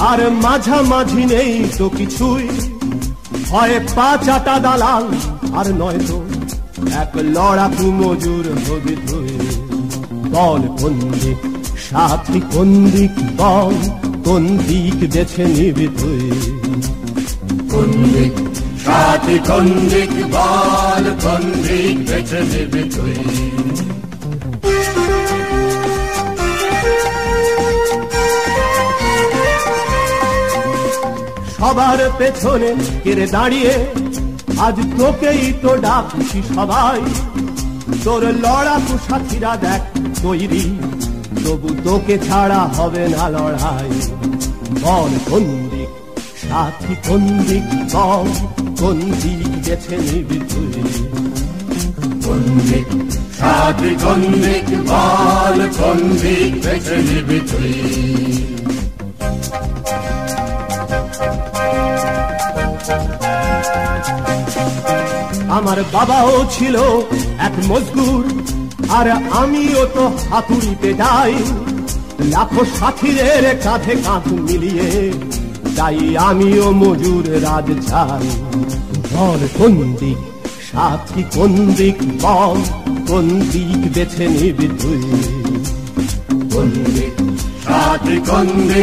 আর মাঝামাঝি নেই তো কিছুই, হয় পা চাটা দালাল আর নয়তো এক লড়াকু মজুর হবি তুই। বল কোন দিক সাথী, কোন দিক বল, কোন দিক বেছে নিবি তুই? কোন দিক সাথী, কোন দিক বল, কোন দিক বেছে নিবি তুই? সবার পেছনে কেড়ে দাঁড়িয়ে আজ তোকেই তো ডাকছি সবাই। তোর লড়াকু সাথীরা দেখ তৈরি, তবু তোকে ছাড়া হবে না লড়াই। বল কোন দিক সাথী, কোন দিক বল, কোন দিক বেছে নিবি তুই? কোন দিক সাথী, কোন দিক বল, কোন দিক বেছে নিবি তুই? আমার বাবাও ছিল এক মজদুর, আর আমিও তো হাতুড়িতে যাই। লাখো সাথীদের কাঁধে কাঁধ মিলিয়ে তাই আমিও মজুর রাজ চাই। বল কোন দিক সাথী, কোন দিক বল, কোন দিক বেছে নিবি তুই? কোন দিক সাথী, কোন দিক